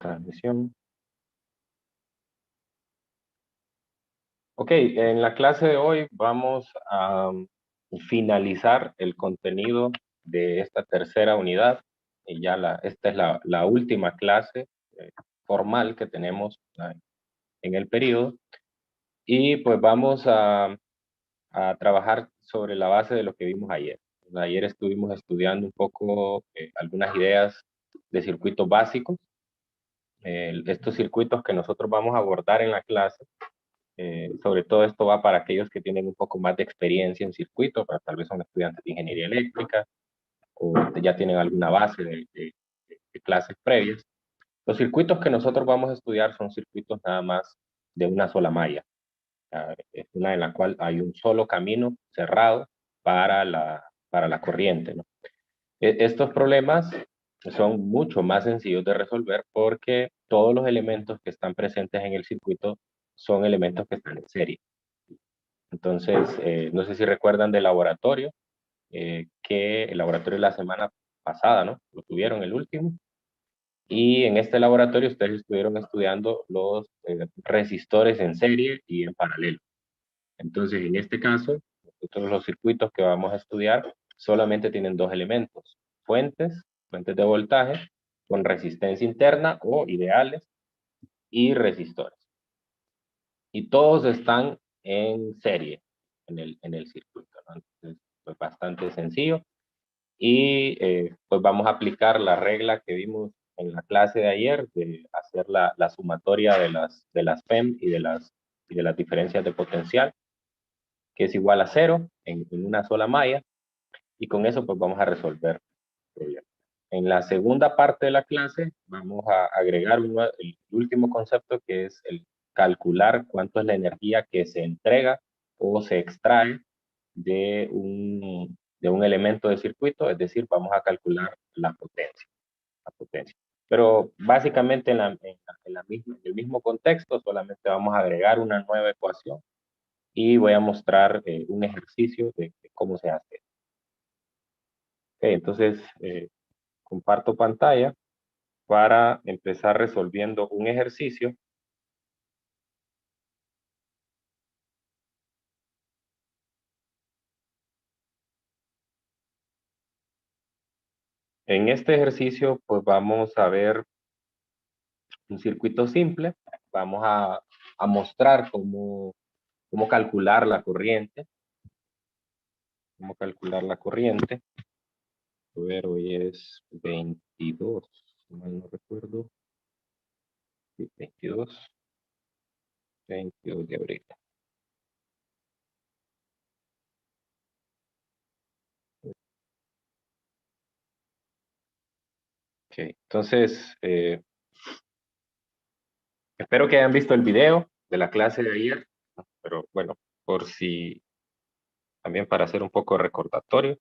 Transmisión. Ok, en la clase de hoy vamos a finalizar el contenido de esta tercera unidad. Y ya esta es la última clase formal que tenemos en el periodo. Y pues vamos a trabajar sobre la base de lo que vimos ayer. Ayer estuvimos estudiando un poco algunas ideas de circuitos básicos. Estos circuitos que nosotros vamos a abordar en la clase. Sobre todo esto va para aquellos que tienen un poco más de experiencia en circuito, para tal vez son estudiantes de ingeniería eléctrica o ya tienen alguna base de clases previas. Los circuitos que nosotros vamos a estudiar son circuitos nada más de una sola malla. Es una en la cual hay un solo camino cerrado para la corriente, ¿no? Estos problemas son mucho más sencillos de resolver porque todos los elementos que están presentes en el circuito son elementos que están en serie. Entonces, no sé si recuerdan del laboratorio, que el laboratorio de la semana pasada, ¿no? Lo tuvieron el último. Y en este laboratorio ustedes estuvieron estudiando los resistores en serie y en paralelo. Entonces, en este caso, nosotros los circuitos que vamos a estudiar solamente tienen dos elementos: fuentes de voltaje con resistencia interna o ideales y resistores. Y todos están en serie en el circuito, ¿no? Entonces, pues bastante sencillo. Y pues vamos a aplicar la regla que vimos en la clase de ayer de hacer la sumatoria de las PEM y de las diferencias de potencial, que es igual a 0 en una sola malla. Y con eso pues vamos a resolver el problema. En la segunda parte de la clase vamos a agregar el último concepto, que es el calcular cuánto es la energía que se entrega o se extrae de un elemento de circuito, es decir, vamos a calcular la potencia. Pero básicamente en el mismo contexto, solamente vamos a agregar una nueva ecuación y voy a mostrar un ejercicio de cómo se hace. Okay, entonces, comparto pantalla para empezar resolviendo un ejercicio. En este ejercicio, pues vamos a ver un circuito simple. Vamos a mostrar cómo calcular la corriente. Cómo calcular la corriente. A ver, hoy es 22, si mal no recuerdo. Sí, 22 de abril. Ok, entonces, espero que hayan visto el video de la clase de ayer, pero bueno, por si también para hacer un poco de recordatorio,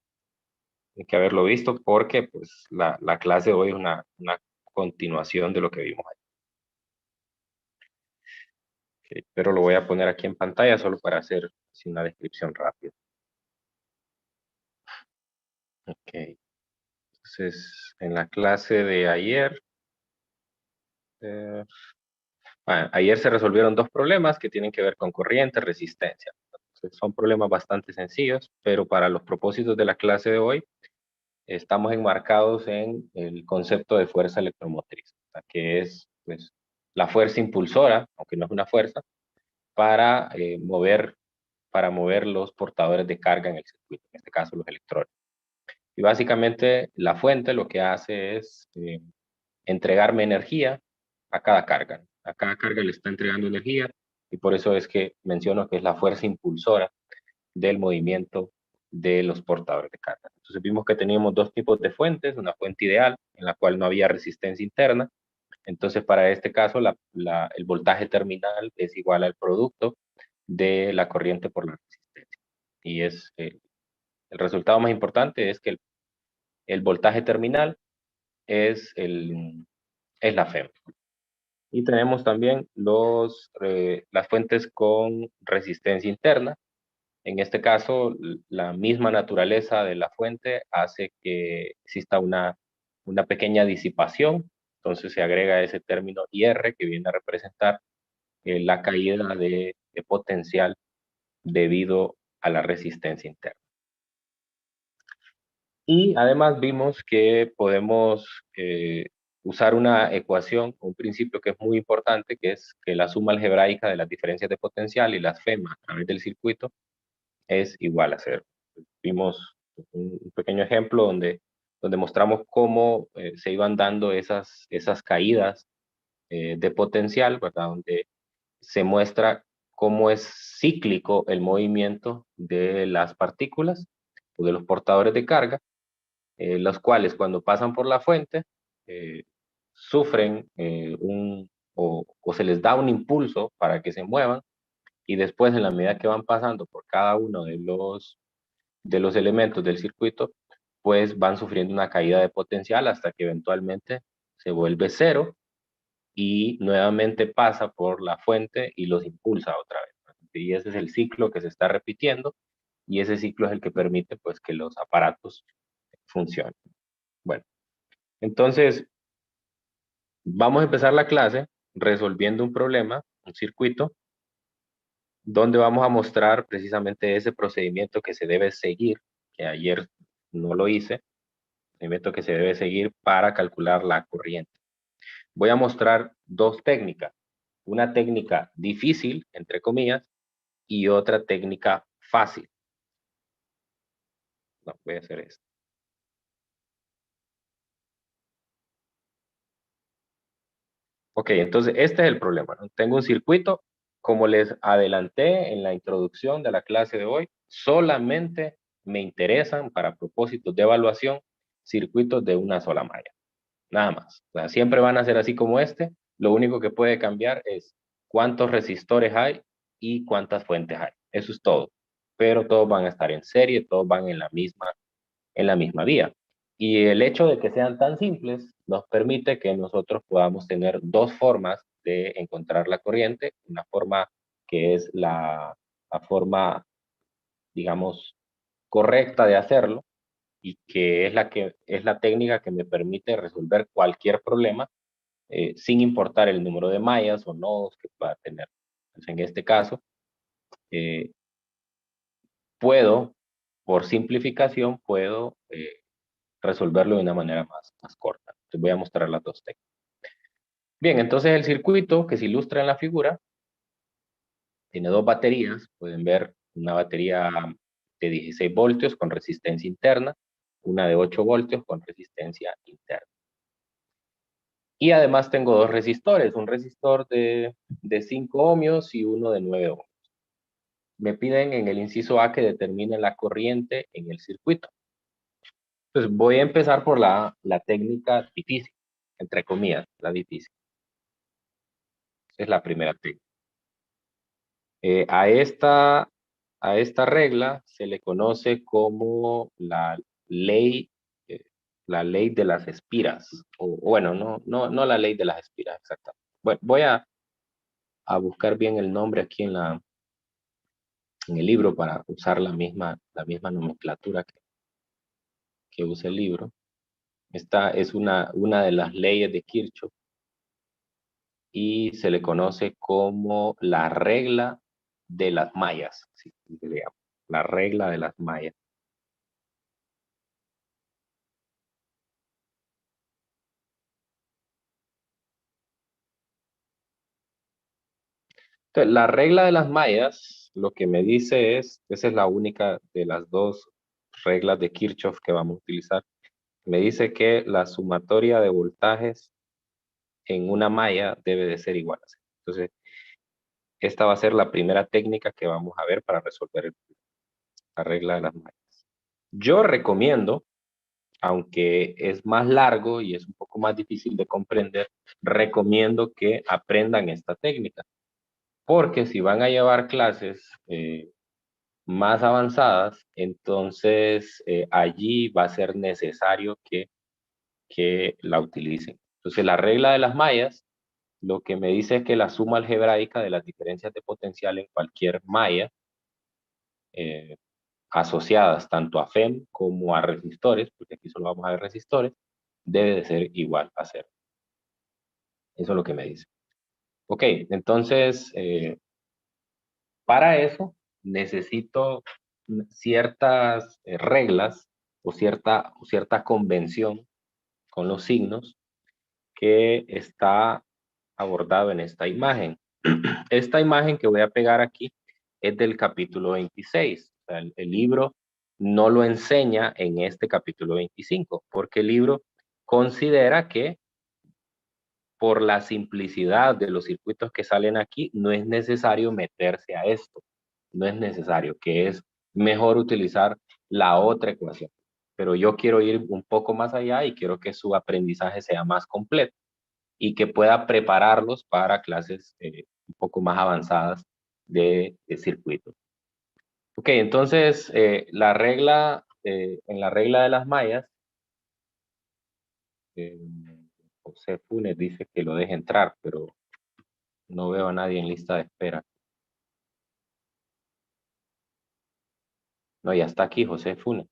hay que haberlo visto porque pues la clase de hoy es una continuación de lo que vimos ayer. Okay, pero lo voy a poner aquí en pantalla solo para hacer así una descripción rápida. Ok, entonces en la clase de ayer, ayer se resolvieron dos problemas que tienen que ver con corriente, resistencia. Entonces, son problemas bastante sencillos, pero para los propósitos de la clase de hoy, estamos enmarcados en el concepto de fuerza electromotriz, que es pues, la fuerza impulsora, aunque no es una fuerza, para, para mover los portadores de carga en el circuito, en este caso los electrones. Y básicamente la fuente lo que hace es entregarme energía a cada carga. A cada carga le está entregando energía y por eso es que menciono que es la fuerza impulsora del movimiento de los portadores de carga. Entonces vimos que teníamos dos tipos de fuentes, una fuente ideal en la cual no había resistencia interna. Entonces para este caso el voltaje terminal es igual al producto de la corriente por la resistencia. Y es el resultado más importante es que el voltaje terminal es, es la FEM. Y tenemos también las fuentes con resistencia interna. En este caso, la misma naturaleza de la fuente hace que exista una pequeña disipación entonces se agrega ese término IR que viene a representar la caída de potencial debido a la resistencia interna. Y además vimos que podemos usar una ecuación, un principio que es muy importante, que es que la suma algebraica de las diferencias de potencial y las FEMA a través del circuito es igual a cero. Vimos un pequeño ejemplo donde mostramos cómo se iban dando esas caídas de potencial, ¿verdad? Donde se muestra cómo es cíclico el movimiento de las partículas o de los portadores de carga, los cuales cuando pasan por la fuente eh, sufren o se les da un impulso para que se muevan, y después en la medida que van pasando por cada uno de los elementos del circuito, pues van sufriendo una caída de potencial hasta que eventualmente se vuelve cero y nuevamente pasa por la fuente y los impulsa otra vez. Y ese es el ciclo que se está repitiendo, y ese ciclo es el que permite pues que los aparatos funcionen. Bueno, entonces vamos a empezar la clase resolviendo un problema, un circuito, donde vamos a mostrar precisamente ese procedimiento que se debe seguir, que ayer no lo hice, procedimiento que se debe seguir para calcular la corriente. Voy a mostrar dos técnicas, una técnica difícil, entre comillas, y otra técnica fácil. No, voy a hacer esto. Ok, entonces este es el problema, ¿no? Tengo un circuito, como les adelanté en la introducción de la clase de hoy, solamente me interesan para propósitos de evaluación circuitos de una sola malla, nada más. O sea, siempre van a ser así como este, lo único que puede cambiar es cuántos resistores hay y cuántas fuentes hay. Eso es todo. Pero todos van a estar en serie, todos van en la misma vía. Y el hecho de que sean tan simples nos permite que nosotros podamos tener dos formas de encontrar la corriente. Una forma que es la forma, digamos, correcta de hacerlo, y que es la técnica que me permite resolver cualquier problema sin importar el número de mallas o nodos que pueda tener. Entonces, en este caso, eh, puedo, por simplificación, puedo resolverlo de una manera más corta. Entonces voy a mostrar las dos técnicas. Bien, entonces el circuito que se ilustra en la figura tiene dos baterías. Pueden ver una batería de 16 voltios con resistencia interna, una de 8 voltios con resistencia interna. Y además tengo dos resistores, un resistor de 5 ohmios y uno de 9 ohmios. Me piden en el inciso A que determine la corriente en el circuito. Entonces voy a empezar por la técnica difícil, entre comillas, la difícil. Esa es la primera técnica. A esta regla se le conoce como ley, eh, la ley de las espiras. O bueno, no la ley de las espiras, exactamente. Bueno, voy a buscar bien el nombre aquí en el libro para usar la misma nomenclatura que usa el libro. Esta es una de las leyes de Kirchhoff y se le conoce como la regla de las mallas, ¿sí? La regla de las mallas. Entonces, la regla de las mallas, lo que me dice esa es la única de las dos reglas de Kirchhoff que vamos a utilizar. Me dice que la sumatoria de voltajes en una malla debe de ser igual a cero. Entonces, esta va a ser la primera técnica que vamos a ver para resolver la regla de las mallas. Yo recomiendo, aunque es más largo y es un poco más difícil de comprender, recomiendo que aprendan esta técnica. Porque si van a llevar clases más avanzadas, entonces allí va a ser necesario que la utilicen. Entonces la regla de las mallas lo que me dice es que la suma algebraica de las diferencias de potencial en cualquier malla eh, asociadas tanto a FEM como a resistores, porque aquí solo vamos a ver resistores, debe de ser igual a cero. Eso es lo que me dice. Ok, entonces, para eso necesito ciertas reglas o cierta convención con los signos que está abordado en esta imagen. Esta imagen que voy a pegar aquí es del capítulo 26. O sea, el libro no lo enseña en este capítulo 25, porque el libro considera que por la simplicidad de los circuitos que salen aquí, no es necesario meterse a esto. No es necesario, que es mejor utilizar la otra ecuación. Pero yo quiero ir un poco más allá y quiero que su aprendizaje sea más completo y que pueda prepararlos para clases un poco más avanzadas de circuito. Ok, entonces en la regla de las mallas, eh, José Funes dice que lo deje entrar, pero no veo a nadie en lista de espera. No, ya está aquí José Funes.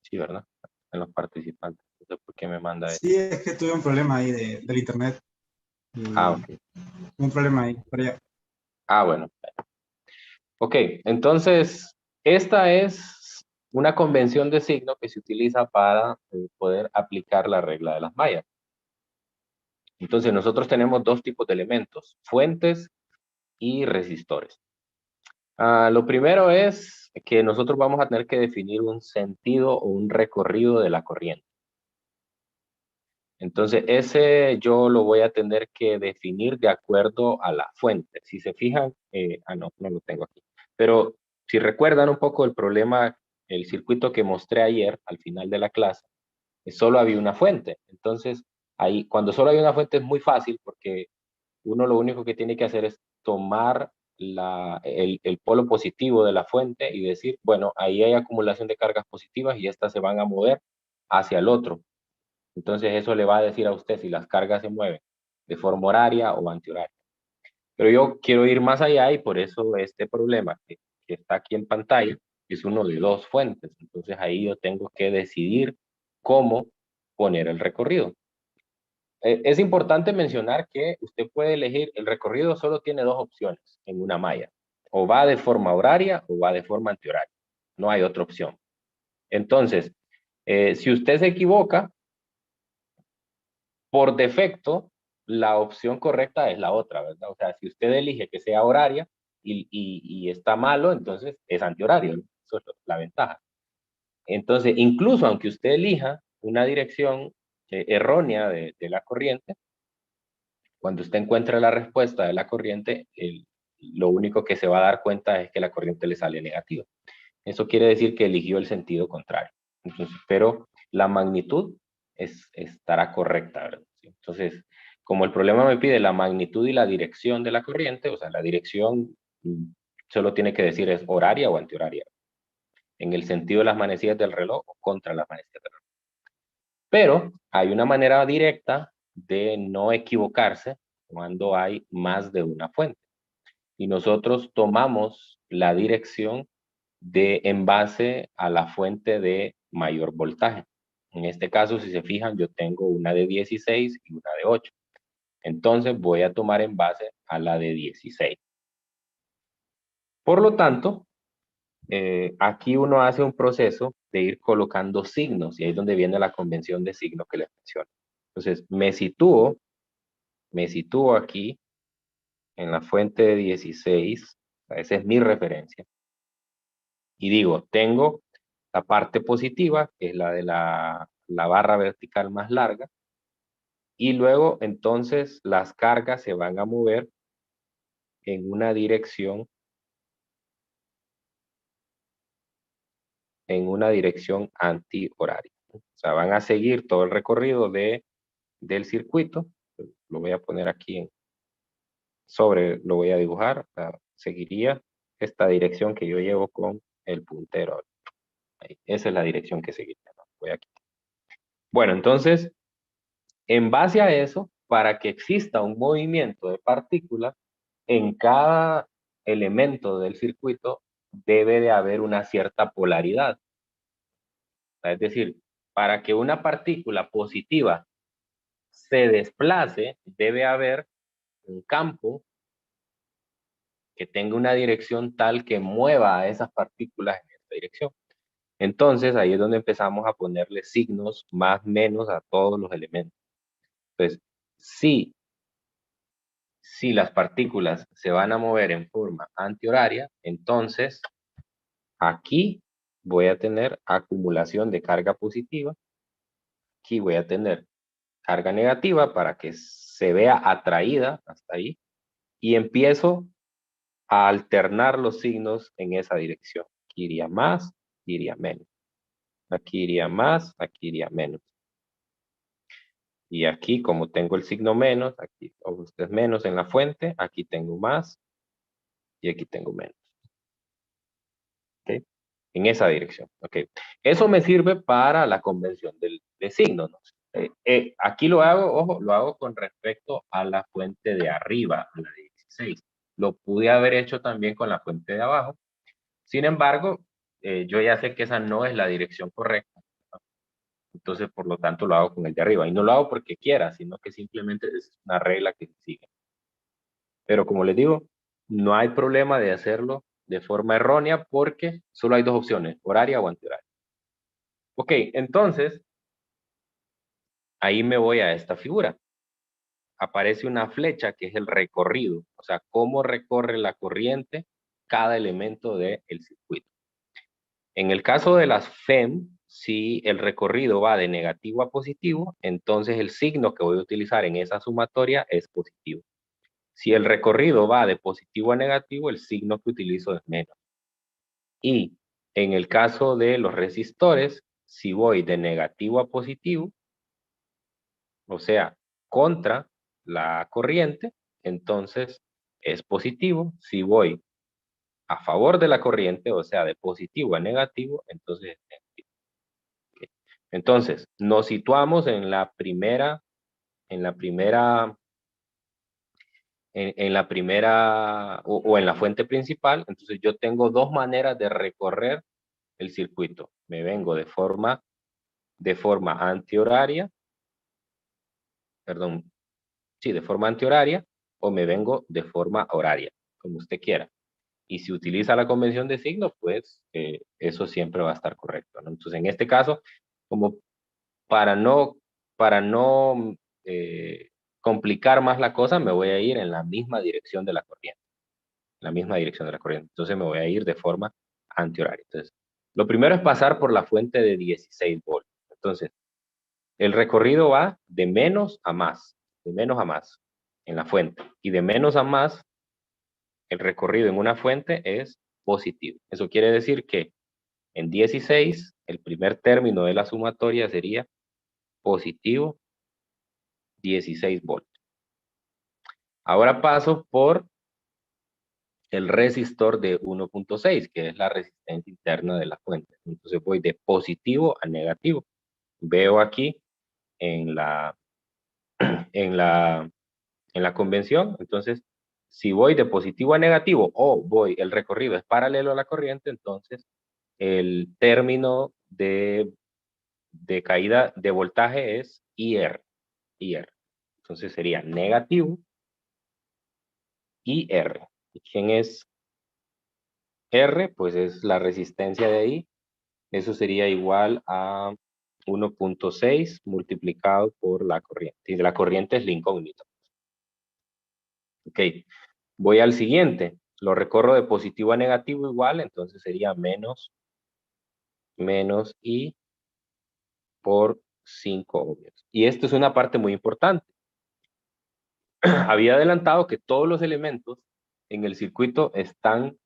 Sí, ¿verdad? En los participantes. No sé por qué me manda eso. Sí, es que tuve un problema ahí del internet Ah, y ok. un problema ahí, pero ya. Ah, bueno. Ok, entonces, esta es una convención de signo que se utiliza para poder aplicar la regla de las mallas. Entonces, nosotros tenemos dos tipos de elementos, fuentes y resistores. Lo primero es que nosotros vamos a tener que definir un sentido o un recorrido de la corriente. Entonces, ese yo lo voy a tener que definir de acuerdo a la fuente. Si se fijan, no lo tengo aquí. Pero si recuerdan un poco el problema, el circuito que mostré ayer al final de la clase, solo había una fuente. Entonces, ahí, cuando solo hay una fuente es muy fácil porque uno lo único que tiene que hacer es tomar el polo positivo de la fuente y decir, bueno, ahí hay acumulación de cargas positivas y estas se van a mover hacia el otro. Entonces eso le va a decir a usted si las cargas se mueven de forma horaria o antihoraria. Pero yo quiero ir más allá y por eso este problema que está aquí en pantalla es uno de dos fuentes. Entonces ahí yo tengo que decidir cómo poner el recorrido. Es importante mencionar que usted puede elegir, el recorrido solo tiene dos opciones en una malla. O va de forma horaria o va de forma antihoraria. No hay otra opción. Entonces, si usted se equivoca, por defecto, la opción correcta es la otra, ¿verdad? O sea, si usted elige que sea horaria y está malo, entonces es antihorario, ¿no? Eso es la ventaja. Entonces, incluso aunque usted elija una dirección errónea de la corriente, cuando usted encuentra la respuesta de la corriente, lo único que se va a dar cuenta es que la corriente le sale negativa. Eso quiere decir que eligió el sentido contrario. Entonces, pero la magnitud estará correcta, ¿verdad? Entonces, como el problema me pide la magnitud y la dirección de la corriente, o sea, la dirección solo tiene que decir es horaria o antihoraria, en el sentido de las manecillas del reloj o contra las manecillas del reloj. Pero hay una manera directa de no equivocarse cuando hay más de una fuente. Y nosotros tomamos la dirección en base a la fuente de mayor voltaje. En este caso, si se fijan, yo tengo una de 16 y una de 8. Entonces voy a tomar en base a la de 16. Por lo tanto, aquí uno hace un proceso de ir colocando signos y ahí es donde viene la convención de signos que les menciono. Entonces, me sitúo aquí en la fuente de 16, esa es mi referencia, y digo, tengo la parte positiva, que es la de la barra vertical más larga, y luego entonces las cargas se van a mover en una dirección antihoraria. O sea, van a seguir todo el recorrido del circuito. Lo voy a poner aquí lo voy a dibujar. O sea, seguiría esta dirección que yo llevo con el puntero. Ahí. Esa es la dirección que seguiría, ¿no? Voy aquí. Bueno, entonces, en base a eso, para que exista un movimiento de partículas, en cada elemento del circuito debe de haber una cierta polaridad. Es decir, para que una partícula positiva se desplace, debe haber un campo que tenga una dirección tal que mueva a esas partículas en esta dirección. Entonces, ahí es donde empezamos a ponerle signos más menos a todos los elementos. Entonces, si las partículas se van a mover en forma antihoraria, entonces aquí voy a tener acumulación de carga positiva. Aquí voy a tener carga negativa para que se vea atraída hasta ahí. Y empiezo a alternar los signos en esa dirección. Aquí iría más, aquí iría menos. Aquí iría más, aquí iría menos. Y aquí, como tengo el signo menos, aquí es menos en la fuente, aquí tengo más y aquí tengo menos. ¿Ok? En esa dirección. ¿Ok? Eso me sirve para la convención de signos, ¿no? Aquí lo hago, ojo, lo hago con respecto a la fuente de arriba, a la de 16. Lo pude haber hecho también con la fuente de abajo. Sin embargo, yo ya sé que esa no es la dirección correcta. Entonces, por lo tanto, lo hago con el de arriba. Y no lo hago porque quiera, sino que simplemente es una regla que se sigue. Pero como les digo, no hay problema de hacerlo de forma errónea porque solo hay dos opciones, horaria o antihoraria. Ok, entonces, ahí me voy a esta figura. Aparece una flecha que es el recorrido, o sea, cómo recorre la corriente cada elemento del circuito. En el caso de las FEM, si el recorrido va de negativo a positivo, entonces el signo que voy a utilizar en esa sumatoria es positivo. Si el recorrido va de positivo a negativo, el signo que utilizo es menos. Y en el caso de los resistores, si voy de negativo a positivo, o sea, contra la corriente, entonces es positivo. Si voy a favor de la corriente, o sea, de positivo a negativo, entonces es negativo. Entonces, nos situamos en la primera, en la primera, en la primera, o en la fuente principal. Entonces, yo tengo dos maneras de recorrer el circuito. Me vengo de forma antihoraria, perdón, sí, de forma antihoraria, o me vengo de forma horaria, como usted quiera. Y si utiliza la convención de signos, pues eso siempre va a estar correcto, ¿no? Entonces, en este caso, como para no, para no complicar más la cosa, me voy a ir en la misma dirección de la corriente. La misma dirección de la corriente. Entonces me voy a ir de forma antihoraria. Entonces, lo primero es pasar por la fuente de 16 voltios. Entonces, el recorrido va de menos a más, de menos a más en la fuente. Y de menos a más, el recorrido en una fuente es positivo. Eso quiere decir que en 16, el primer término de la sumatoria sería positivo 16 voltios. Ahora paso por el resistor de 1.6, que es la resistencia interna de la fuente. Entonces voy de positivo a negativo. Veo aquí en la, en la, en la convención, entonces si voy de positivo a negativo o el recorrido es paralelo a la corriente, entonces el término de caída de voltaje es IR. IR. Entonces sería negativo IR. ¿Y quién es R? Pues es la resistencia de ahí. Eso sería igual a 1.6 multiplicado por la corriente. Y la corriente es la incógnita. Ok, voy al siguiente. Lo recorro de positivo a negativo igual, entonces sería menos I por 5 ohmios. Y esto es una parte muy importante. Había adelantado que todos los elementos en el circuito están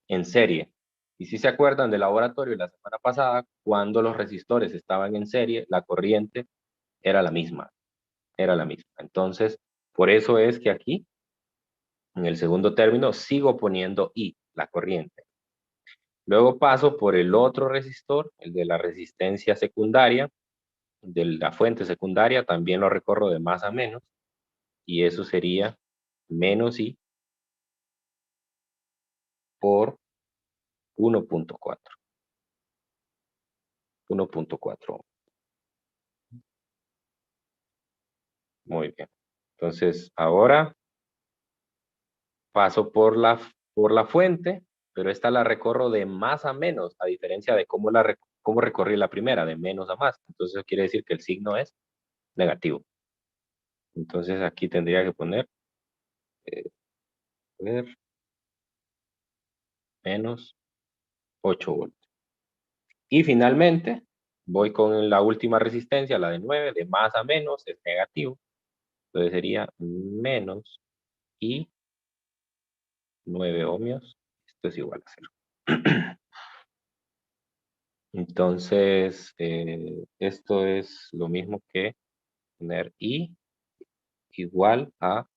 en serie. Y si se acuerdan del laboratorio la semana pasada, cuando los resistores estaban en serie, la corriente era la misma. Era la misma. Entonces, por eso es que aquí, en el segundo término, sigo poniendo I, la corriente. Luego paso por el otro resistor, el de la resistencia secundaria, de la fuente secundaria, también lo recorro de más a menos, y eso sería menos I por 1.4. 1.4. Muy bien. Entonces, ahora paso por la fuente, pero esta la recorro de más a menos, a diferencia de cómo recorrí la primera, de menos a más. Entonces, eso quiere decir que el signo es negativo. Entonces, aquí tendría que poner, a ver, menos 8 voltios. Y finalmente, voy con la última resistencia, la de 9, de más a menos, es negativo. Entonces sería menos y 9 ohmios. Esto es igual a 0. Entonces, esto es lo mismo que poner I igual a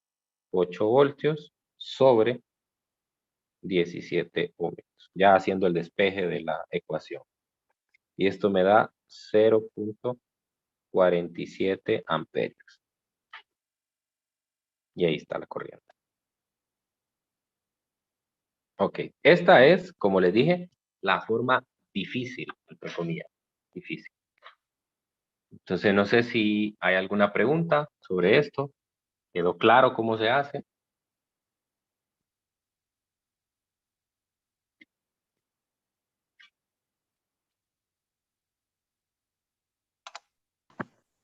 8 voltios sobre 17 ohmios, ya haciendo el despeje de la ecuación. Y esto me da 0.47 amperios. Y ahí está la corriente. Ok, esta es, como les dije, la forma difícil, entre comillas, difícil. Entonces, no sé si hay alguna pregunta sobre esto. ¿Quedó claro cómo se hace?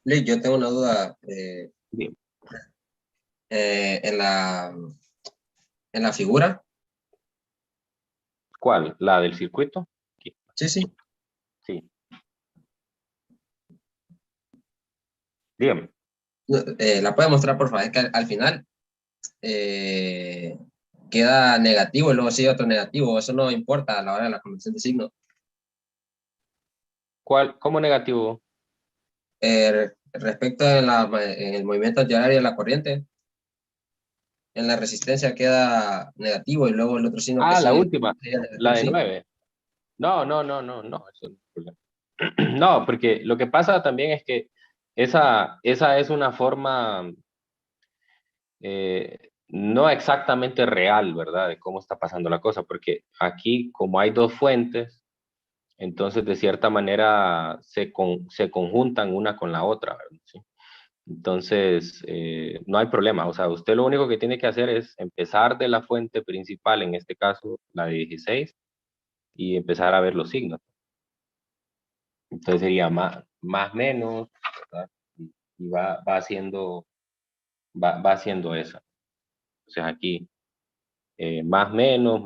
Lick, yo tengo una duda. Bien. En la figura. ¿Cuál? ¿La del circuito? Aquí. Sí, sí. Sí. Dígame. La puede mostrar, por favor. Es que al final queda negativo y luego sigue otro negativo. Eso no importa a la hora de la conversión de signo. ¿Cuál? ¿Cómo negativo? Respecto en el movimiento antihorario de la corriente, en la resistencia queda negativo y luego el otro signo que Ah, la sigue última, sería la negativo, de sí. 9. No, no, no, no, no, eso no es problema. No, porque lo que pasa también es que esa es una forma no exactamente real, ¿verdad? De cómo está pasando la cosa, porque aquí, como hay dos fuentes, entonces de cierta manera se conjuntan una con la otra, ¿verdad? ¿Sí? Entonces, no hay problema. O sea, usted lo único que tiene que hacer es empezar de la fuente principal, en este caso la de 16, y empezar a ver los signos. Entonces sería más menos, ¿verdad? Y va haciendo eso. Entonces aquí, más menos,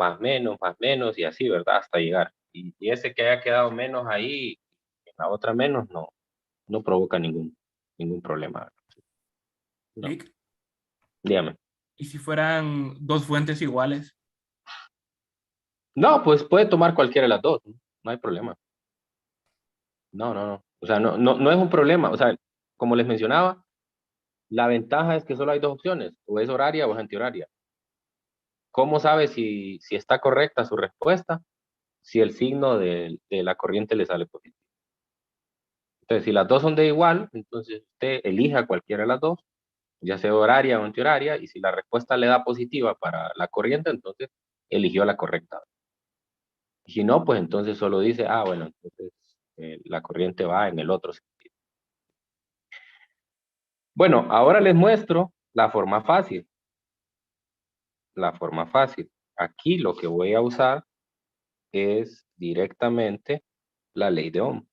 y así, ¿verdad? Hasta llegar. Y ese que haya quedado menos ahí, en la otra menos, no provoca ningún problema, ¿verdad? No, Lick. dígame. ¿Y si fueran dos fuentes iguales? No, pues puede tomar cualquiera de las dos, ¿no? No hay problema. No, no, no. O sea, no es un problema. O sea, como les mencionaba, la ventaja es que solo hay dos opciones, o es horaria o es antihoraria. ¿Cómo sabe si está correcta su respuesta? Si el signo de la corriente le sale positivo. Entonces, si las dos son de igual, entonces usted elija cualquiera de las dos, ya sea horaria o antihoraria, y si la respuesta le da positiva para la corriente, entonces eligió la correcta. Y si no, pues entonces solo dice, ah, bueno, entonces la corriente va en el otro sentido. Bueno, ahora les muestro la forma fácil. La forma fácil. Aquí lo que voy a usar es directamente la ley de Ohm.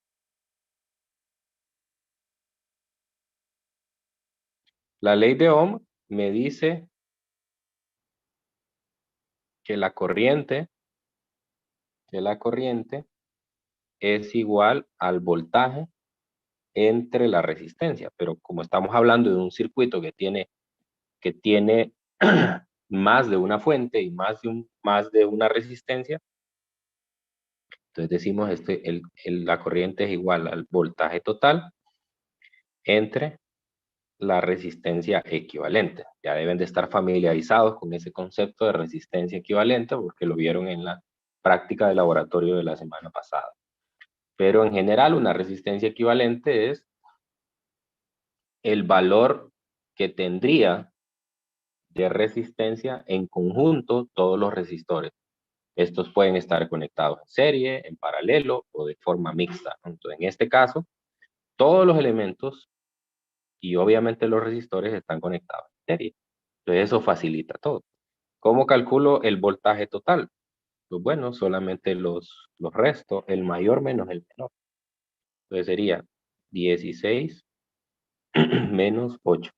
La ley de Ohm me dice que la corriente es igual al voltaje entre la resistencia, pero como estamos hablando de un circuito que tiene más de una fuente y más de una resistencia, entonces decimos la corriente es igual al voltaje total entre la resistencia equivalente. Ya deben de estar familiarizados con ese concepto de resistencia equivalente porque lo vieron en la práctica de laboratorio de la semana pasada. Pero en general una resistencia equivalente es el valor que tendría de resistencia en conjunto todos los resistores. Estos pueden estar conectados en serie, en paralelo o de forma mixta. Entonces, en este caso, todos los elementos y obviamente los resistores están conectados en serie. Entonces eso facilita todo. ¿Cómo calculo el voltaje total? Pues bueno, solamente los restos, el mayor menos el menor. Entonces sería 16 menos 8.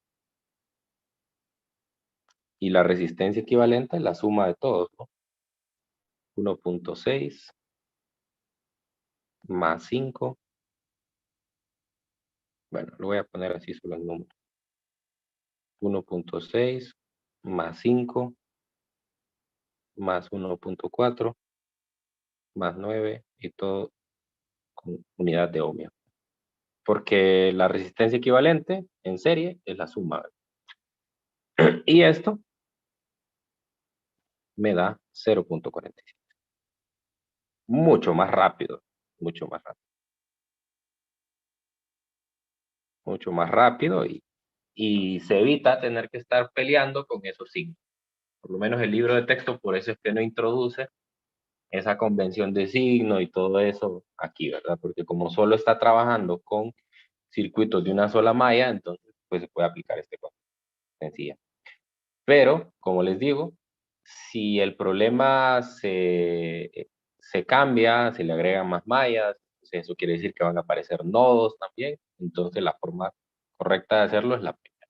Y la resistencia equivalente es la suma de todos, ¿no? 1.6 más 5. Bueno, lo voy a poner así solo el número. 1.6 más 5 más 1.4 más 9 y todo con unidad de ohmio. Porque la resistencia equivalente en serie es la suma. Y esto me da 0.47. Mucho más rápido, mucho más rápido. Mucho más rápido y se evita tener que estar peleando con esos signos. Por lo menos el libro de texto, por eso es que no introduce esa convención de signo y todo eso aquí, ¿verdad? Porque como solo está trabajando con circuitos de una sola malla, entonces pues se puede aplicar este concepto sencilla. Pero, como les digo, si el problema se cambia, se le agregan más mallas, eso quiere decir que van a aparecer nodos también, entonces la forma correcta de hacerlo es la primera.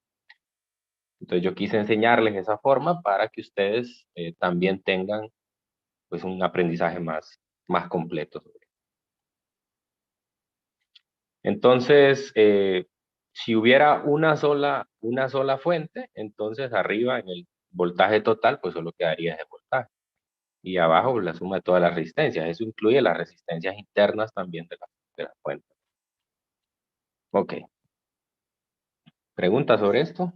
Entonces yo quise enseñarles esa forma para que ustedes también tengan pues un aprendizaje más completo. Entonces, si hubiera una sola fuente, entonces arriba en el voltaje total, pues solo quedaría ese voltaje. Y abajo la suma de todas las resistencias. Eso incluye las resistencias internas también de la fuente. Ok. ¿Preguntas sobre esto?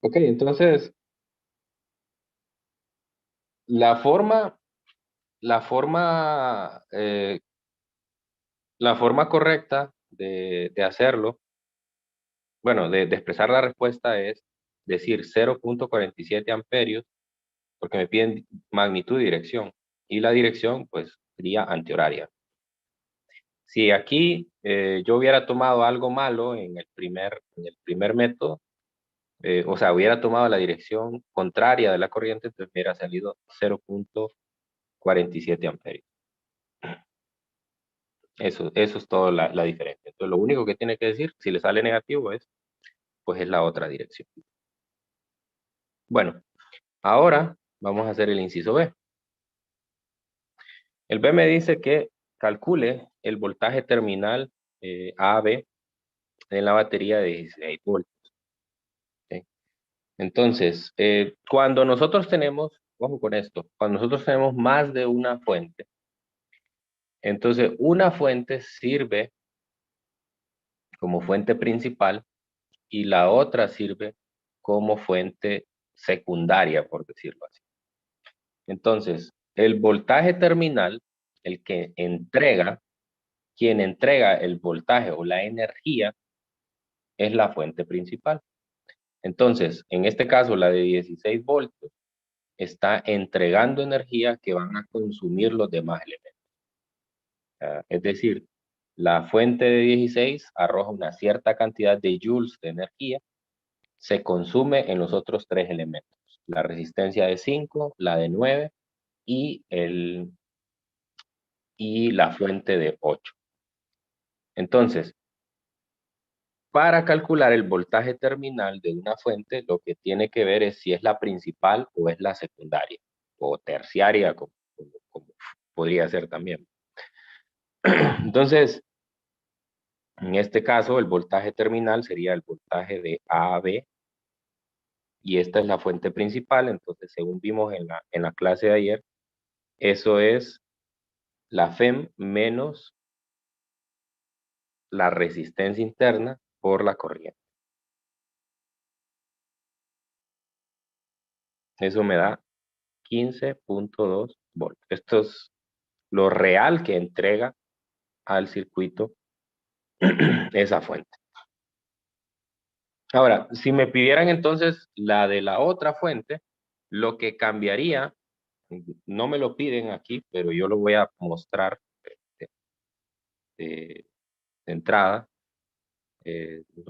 Ok, entonces, la forma correcta de hacerlo, bueno, de expresar la respuesta es decir 0.47 amperios, porque me piden magnitud y dirección. Y la dirección, pues, sería antihoraria. Si aquí yo hubiera tomado algo malo en el primer método, o sea, hubiera tomado la dirección contraria de la corriente, entonces me hubiera salido 0.47 amperios. Eso es toda la diferencia. Entonces, lo único que tiene que decir, si le sale negativo, pues es la otra dirección. Bueno, ahora vamos a hacer el inciso B. El B me dice que calcule el voltaje terminal AB en la batería de 16 voltios. ¿Okay? Entonces, cuando nosotros tenemos, ojo con esto, cuando nosotros tenemos más de una fuente, entonces una fuente sirve como fuente principal y la otra sirve como fuente secundaria, por decirlo así. Entonces, el voltaje terminal, el que entrega, quien entrega el voltaje o la energía, es la fuente principal. Entonces, en este caso, la de 16 voltios está entregando energía que van a consumir los demás elementos. Es decir, la fuente de 16 arroja una cierta cantidad de joules de energía, se consume en los otros tres elementos. La resistencia de 5, la de 9 y la fuente de 8. Entonces, para calcular el voltaje terminal de una fuente, lo que tiene que ver es si es la principal o es la secundaria, o terciaria, como podría ser también. Entonces, en este caso, el voltaje terminal sería el voltaje de AB, y esta es la fuente principal. Entonces, según vimos en la clase de ayer, eso es la FEM menos la resistencia interna por la corriente. Eso me da 15.2 voltios. Esto es lo real que entrega al circuito esa fuente. Ahora, si me pidieran entonces la de la otra fuente, lo que cambiaría, no me lo piden aquí, pero yo lo voy a mostrar de entrada.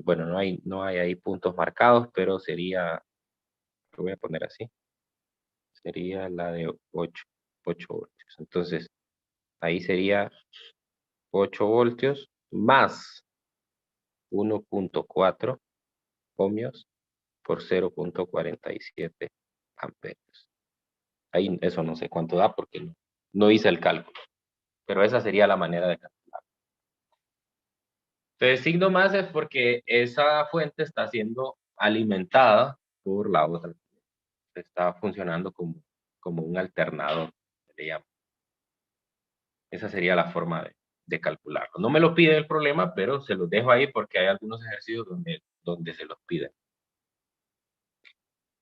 Bueno, no hay ahí puntos marcados, pero sería, lo voy a poner así, sería la de 8 voltios. Entonces, ahí sería 8 voltios más 1.4 ohmios por 0.47 amperios. Ahí eso no sé cuánto da porque no hice el cálculo, pero esa sería la manera de calcular. Entonces, signo más es porque esa fuente está siendo alimentada por la otra. Está funcionando como un alternador, se le llama. Esa sería la forma de calcularlo. No me lo pide el problema, pero se los dejo ahí porque hay algunos ejercicios donde se los piden.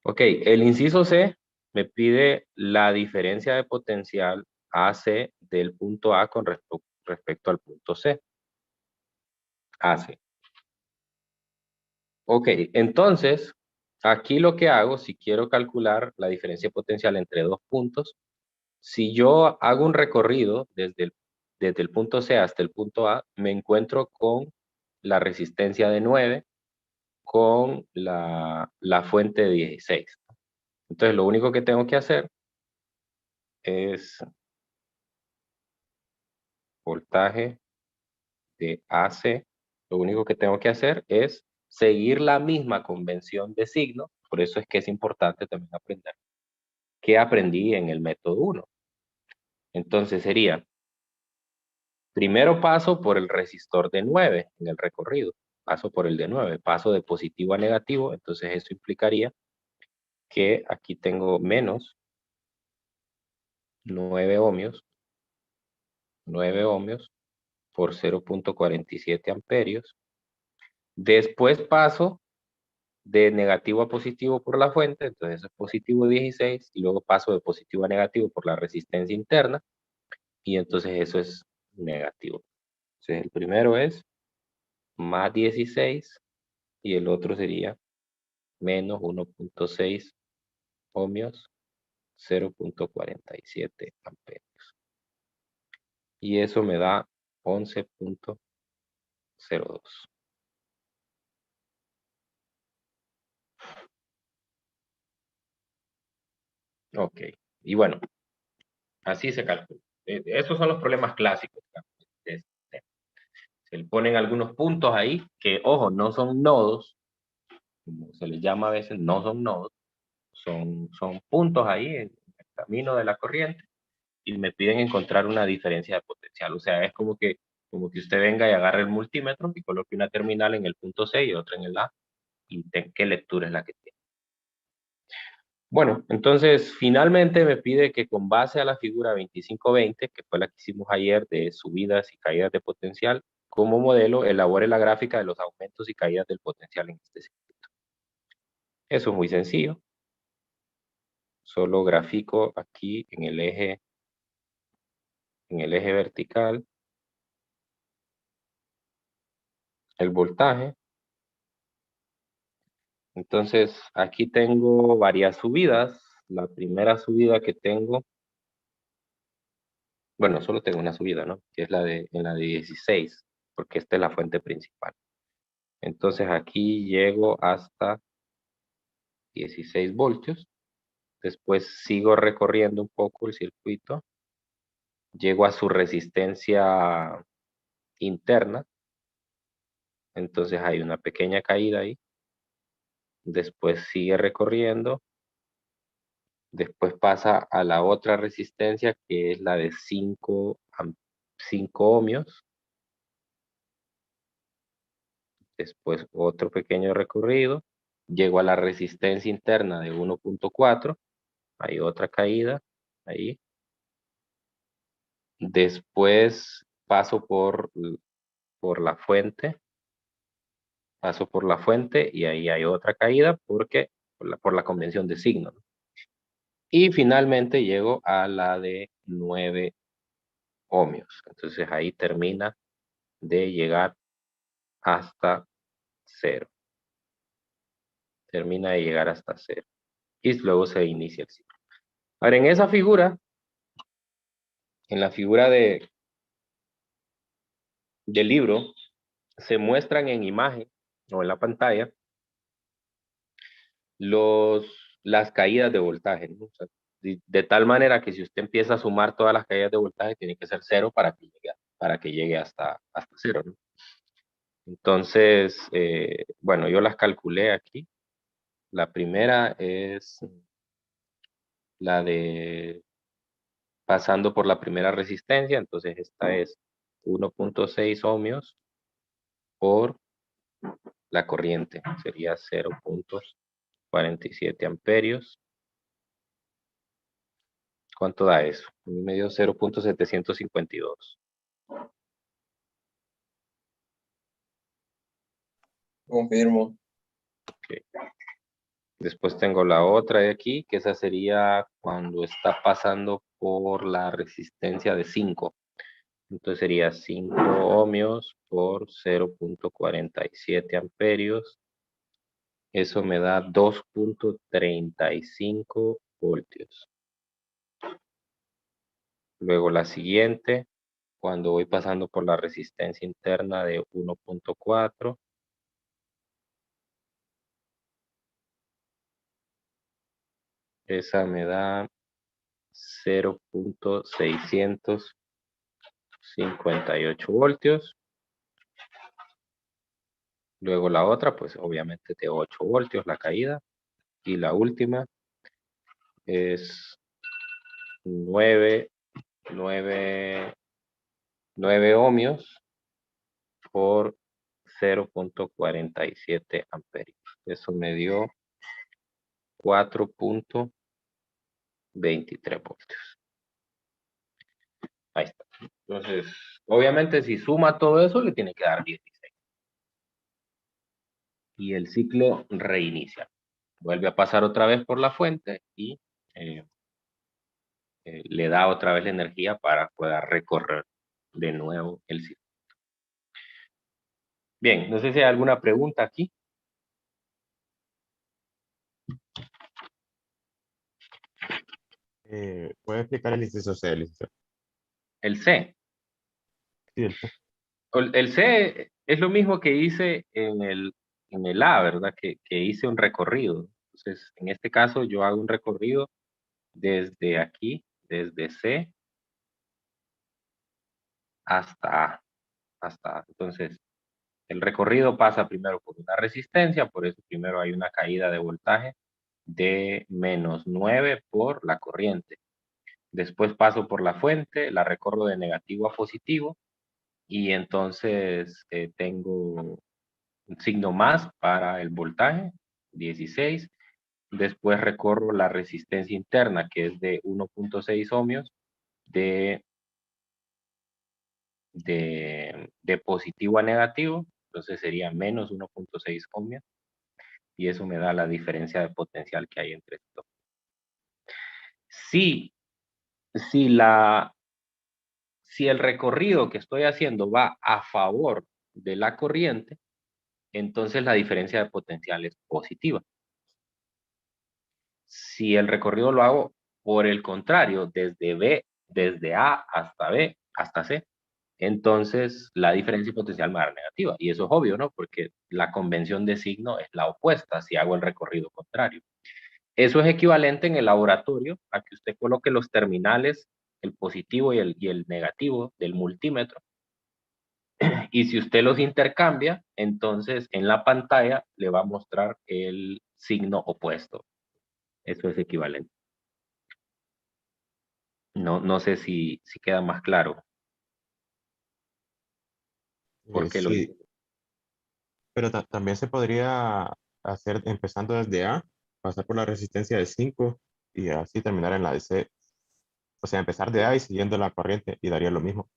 Ok, el inciso C me pide la diferencia de potencial AC del punto A con respecto al punto C. AC. Ok, entonces, aquí lo que hago, si quiero calcular la diferencia de potencial entre dos puntos, si yo hago un recorrido desde el punto C hasta el punto A, me encuentro con la resistencia de 9 con la fuente de 16. Entonces, lo único que tengo que hacer es voltaje de AC. Lo único que tengo que hacer es seguir la misma convención de signo. Por eso es que es importante también aprender que aprendí en el método 1. Entonces sería, primero paso por el resistor de 9 en el recorrido. Paso por el de 9, paso de positivo a negativo. Entonces eso implicaría que aquí tengo menos 9 ohmios por 0.47 amperios. Después paso de negativo a positivo por la fuente, entonces eso es positivo 16, y luego paso de positivo a negativo por la resistencia interna, y entonces eso es negativo. Entonces el primero es más 16, y el otro sería menos 1.6 ohmios, 0.47 amperios. Y eso me da 11.02. Ok, y bueno, así se calcula. Esos son los problemas clásicos. Se le ponen algunos puntos ahí que, ojo, no son nodos, como se les llama a veces, no son nodos, son puntos ahí en el camino de la corriente y me piden encontrar una diferencia de potencial. O sea, es como que usted venga y agarre el multímetro y coloque una terminal en el punto C y otra en el A y qué lectura es la que tiene. Bueno, entonces finalmente me pide que con base a la figura 2520, que fue la que hicimos ayer de subidas y caídas de potencial, como modelo elabore la gráfica de los aumentos y caídas del potencial en este circuito. Eso es muy sencillo. Solo grafico aquí en el eje vertical el voltaje. Entonces aquí tengo varias subidas. La primera subida que tengo, bueno, solo tengo una subida, ¿no? Que es en la de 16, porque esta es la fuente principal. Entonces aquí llego hasta 16 voltios. Después sigo recorriendo un poco el circuito. Llego a su resistencia interna. Entonces hay una pequeña caída ahí. Después sigue recorriendo. Después pasa a la otra resistencia que es la de 5 ohmios. Después otro pequeño recorrido. Llego a la resistencia interna de 1.4. Hay otra caída ahí. Después paso por la fuente. Paso por la fuente y ahí hay otra caída porque por la convención de signo. Y finalmente llego a la de 9 ohmios. Entonces ahí termina de llegar hasta 0. Termina de llegar hasta 0. Y luego se inicia el ciclo. Ahora en esa figura, en la figura de del libro se muestran en imagen o en la pantalla las caídas de voltaje, ¿no? O sea, de tal manera que si usted empieza a sumar todas las caídas de voltaje, tiene que ser 0 para que llegue hasta 0, ¿no? Entonces, bueno, yo las calculé aquí. La primera es la de pasando por la primera resistencia, entonces esta es 1.6 ohmios por la corriente, sería 0.47 amperios. ¿Cuánto da eso? A mí me dio 0.752. Confirmo. Okay. Después tengo la otra de aquí, que esa sería cuando está pasando por la resistencia de 5. Entonces sería 5 ohmios por 0.47 amperios. Eso me da 2.35 voltios. Luego la siguiente, cuando voy pasando por la resistencia interna de 1.4. Esa me da 0.658 voltios. Luego la otra, pues obviamente de 8 voltios la caída. Y la última es 9 ohmios por 0.47 amperios. Eso me dio 4.23 voltios. Ahí está. Entonces, obviamente si suma todo eso, le tiene que dar 16. Y el ciclo reinicia. Vuelve a pasar otra vez por la fuente y le da otra vez la energía para poder recorrer de nuevo el ciclo. Bien, no sé si hay alguna pregunta aquí. ¿Puede explicar el inciso C, licenciado? El C. Sí, el C. El C es lo mismo que hice en el A, ¿verdad? Que hice un recorrido. Entonces, en este caso yo hago un recorrido desde aquí, desde C hasta A. Hasta A. Entonces, el recorrido pasa primero por una resistencia, por eso primero hay una caída de voltaje de -9 por la corriente. Después paso por la fuente, la recorro de negativo a positivo y entonces tengo un signo más para el voltaje, 16. Después recorro la resistencia interna, que es de 1.6 ohmios, de positivo a negativo, entonces sería menos 1.6 ohmios, y eso me da la diferencia de potencial que hay entre estos. Si el recorrido que estoy haciendo va a favor de la corriente, entonces la diferencia de potencial es positiva. Si el recorrido lo hago por el contrario, desde A hasta B, hasta C, entonces la diferencia de potencial me da negativa. Y eso es obvio, ¿no? Porque la convención de signo es la opuesta si hago el recorrido contrario. Eso es equivalente en el laboratorio a que usted coloque los terminales, el positivo y el negativo del multímetro. Y si usted los intercambia, entonces en la pantalla le va a mostrar el signo opuesto. Eso es equivalente. No sé si queda más claro. ¿Por qué lo Sí, hice? pero también se podría hacer empezando desde A, pasar por la resistencia de 5 y así terminar en la de C. O sea, empezar de A y siguiendo la corriente y daría lo mismo.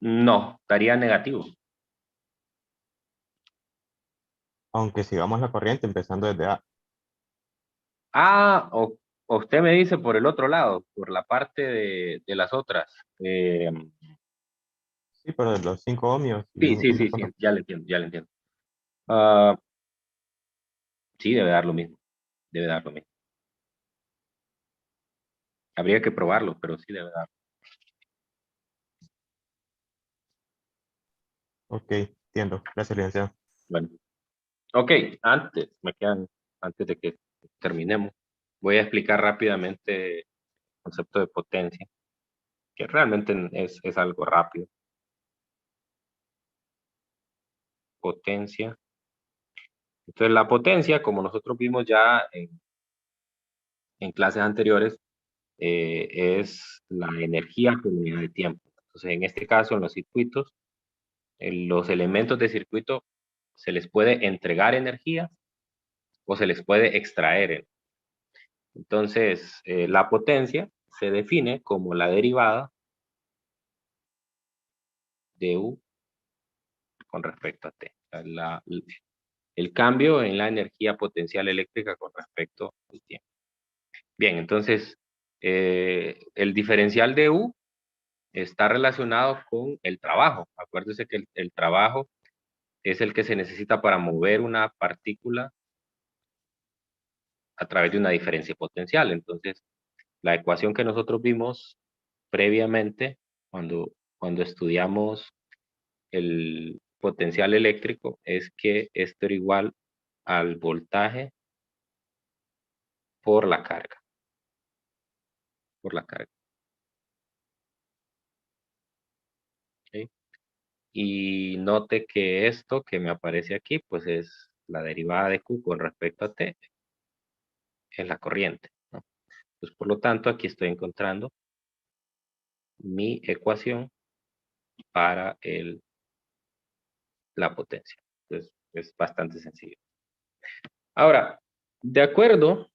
No, daría negativo. Aunque sigamos la corriente empezando desde A. Ah, o usted me dice por el otro lado, por la parte de las otras. Sí, pero de los 5 ohmios y Sí, sí, sí, sí, ya le entiendo, ya le entiendo. Ah, sí, debe dar lo mismo. Debe dar lo mismo. Habría que probarlo, pero sí debe dar. Ok, entiendo. Gracias, licenciado. Bueno, ok, antes de que terminemos, voy a explicar rápidamente el concepto de potencia, que realmente es algo rápido. Potencia. Entonces, la potencia, como nosotros vimos ya en clases anteriores, es la energía por unidad de tiempo. Entonces, en este caso, en los circuitos, los elementos de circuito se les puede entregar energía o se les puede extraer. Entonces, la potencia se define como la derivada de U con respecto a T. El cambio en la energía potencial eléctrica con respecto al tiempo. Bien, entonces, el diferencial de U está relacionado con el trabajo. Acuérdese que el trabajo es el que se necesita para mover una partícula a través de una diferencia potencial. Entonces, la ecuación que nosotros vimos previamente, cuando estudiamos el potencial eléctrico, es que esto era igual al voltaje por la carga. Por la carga. ¿Okay? Y note que esto que me aparece aquí, pues es la derivada de Q con respecto a T, es la corriente, ¿no? Pues por lo tanto, aquí estoy encontrando mi ecuación para la potencia. Entonces, es bastante sencillo. Ahora, de acuerdo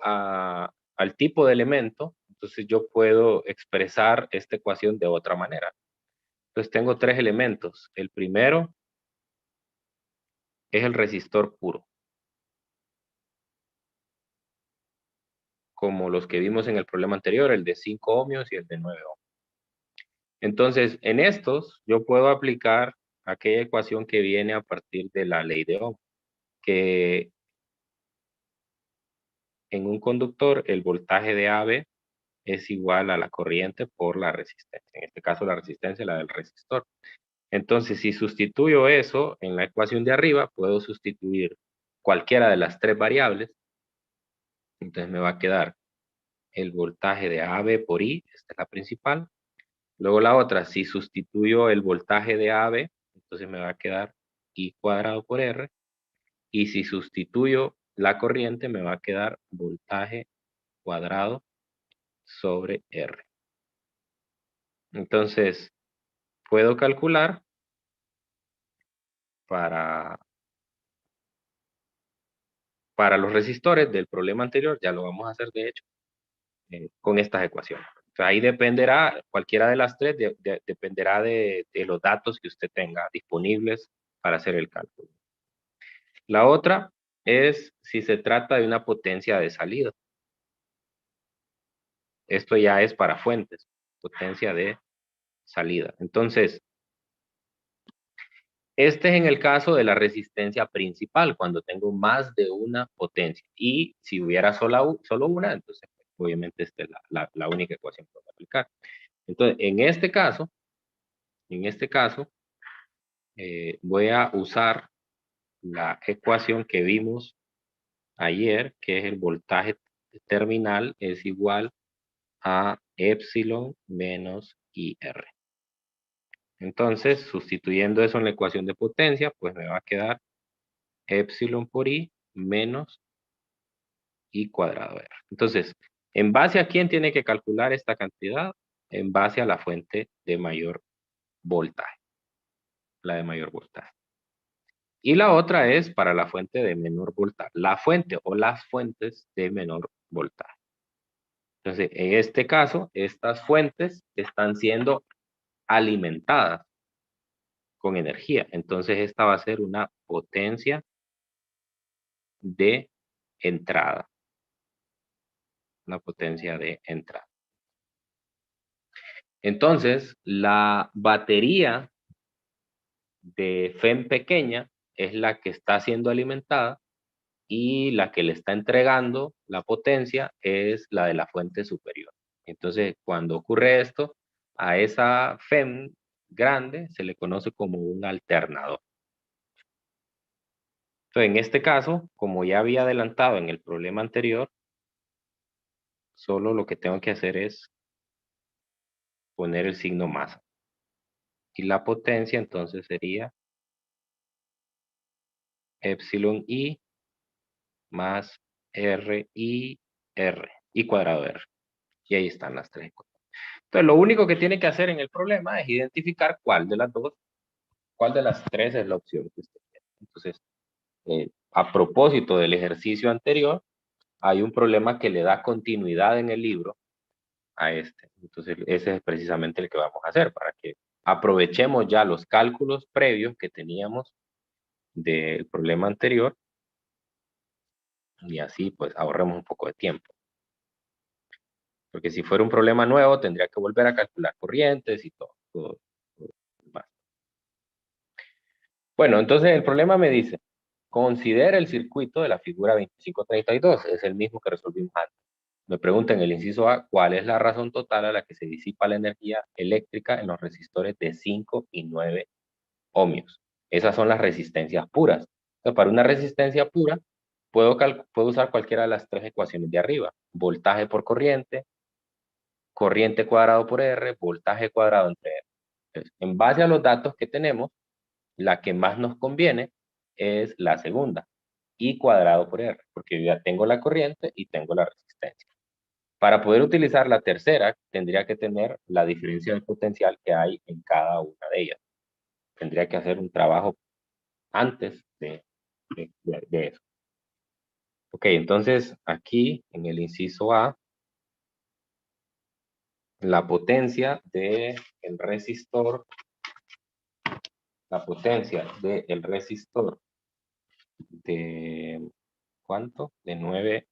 al tipo de elemento, entonces yo puedo expresar esta ecuación de otra manera. Entonces tengo tres elementos. El primero es el resistor puro, como los que vimos en el problema anterior, el de 5 ohmios y el de 9 ohmios. Entonces, en estos yo puedo aplicar aquella ecuación que viene a partir de la ley de Ohm, que en un conductor el voltaje de AB es igual a la corriente por la resistencia. En este caso, la resistencia es la del resistor. Entonces, si sustituyo eso en la ecuación de arriba, puedo sustituir cualquiera de las tres variables. Entonces me va a quedar el voltaje de AB por I, esta es la principal. Luego la otra, si sustituyo el voltaje de AB, entonces me va a quedar I cuadrado por R. Y si sustituyo la corriente, me va a quedar voltaje cuadrado sobre R. Entonces, puedo calcular para los resistores del problema anterior, ya lo vamos a hacer de hecho, con estas ecuaciones. O sea, ahí dependerá, cualquiera de las tres, dependerá de los datos que usted tenga disponibles para hacer el cálculo. La otra es si se trata de una potencia de salida. Esto ya es para fuentes, potencia de salida. Entonces, este es en el caso de la resistencia principal, cuando tengo más de una potencia. Y si hubiera solo una, entonces obviamente esta es la única ecuación que voy a aplicar. Entonces, en este caso, voy a usar la ecuación que vimos ayer, que es el voltaje terminal es igual a epsilon menos IR. Entonces, sustituyendo eso en la ecuación de potencia, pues me va a quedar epsilon por I menos I cuadrado R. Entonces, ¿en base a quién tiene que calcular esta cantidad? En base a la fuente de mayor voltaje. La de mayor voltaje. Y la otra es para la fuente de menor voltaje. La fuente o las fuentes de menor voltaje. Entonces, en este caso, estas fuentes están siendo alimentadas con energía. Entonces, esta va a ser una potencia de entrada. Una potencia de entrada. Entonces, la batería de FEM pequeña es la que está siendo alimentada y la que le está entregando la potencia es la de la fuente superior. Entonces, cuando ocurre esto, a esa FEM grande se le conoce como un alternador. Entonces, en este caso, como ya había adelantado en el problema anterior, solo lo que tengo que hacer es poner el signo masa. Y la potencia entonces sería epsilon I más R I R, I cuadrado R. Y ahí están las tres ecuaciones. Entonces, lo único que tiene que hacer en el problema es identificar cuál de las dos, cuál de las tres es la opción que usted quiere. Entonces, a propósito del ejercicio anterior, hay un problema que le da continuidad en el libro a este. Entonces, ese es precisamente el que vamos a hacer para que aprovechemos ya los cálculos previos que teníamos del problema anterior y así pues ahorremos un poco de tiempo. Porque si fuera un problema nuevo, tendría que volver a calcular corrientes y todo más. Bueno, entonces el problema me dice, considera el circuito de la figura 2532, es el mismo que resolvimos antes. Me pregunta en el inciso A, ¿cuál es la razón total a la que se disipa la energía eléctrica en los resistores de 5 y 9 ohmios? Esas son las resistencias puras. Entonces, para una resistencia pura, puedo usar cualquiera de las tres ecuaciones de arriba. Voltaje por corriente, corriente cuadrado por R, voltaje cuadrado entre R. Entonces, en base a los datos que tenemos, la que más nos conviene es la segunda, I cuadrado por R, porque yo ya tengo la corriente y tengo la resistencia. Para poder utilizar la tercera, tendría que tener la diferencia de potencial que hay en cada una de ellas. Tendría que hacer un trabajo antes de eso. Ok, entonces aquí en el inciso A, la potencia del resistor, de ¿cuánto? De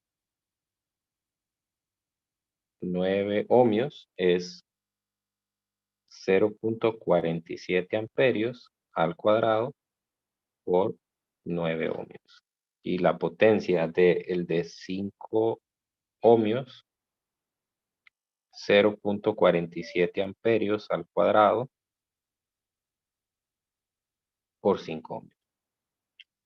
9 ohmios es 0.47 amperios al cuadrado por 9 ohmios. Y la potencia de 5 ohmios, 0.47 amperios al cuadrado por 5 ohmios.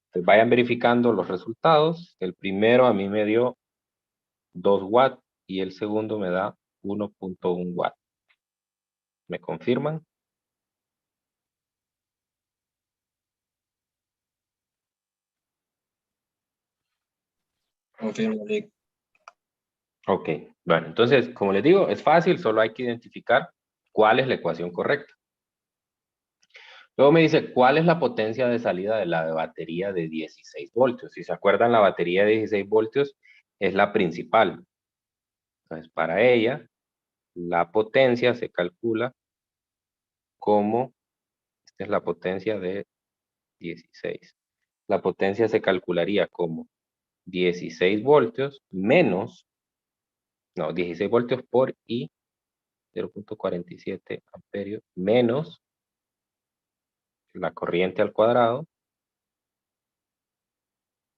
Entonces vayan verificando los resultados. El primero a mí me dio 2 watts y el segundo me da 1.1 watts. ¿Me confirman? Confirmo, Nick. Ok, bueno, entonces, como les digo, es fácil, solo hay que identificar cuál es la ecuación correcta. Luego me dice, ¿cuál es la potencia de salida de la batería de 16 voltios? Si se acuerdan, la batería de 16 voltios es la principal. Entonces, para ella, la potencia se calcula como, esta es la potencia de 16. La potencia se calcularía como 16 voltios menos, no, 16 voltios por I, 0.47 amperios, menos la corriente al cuadrado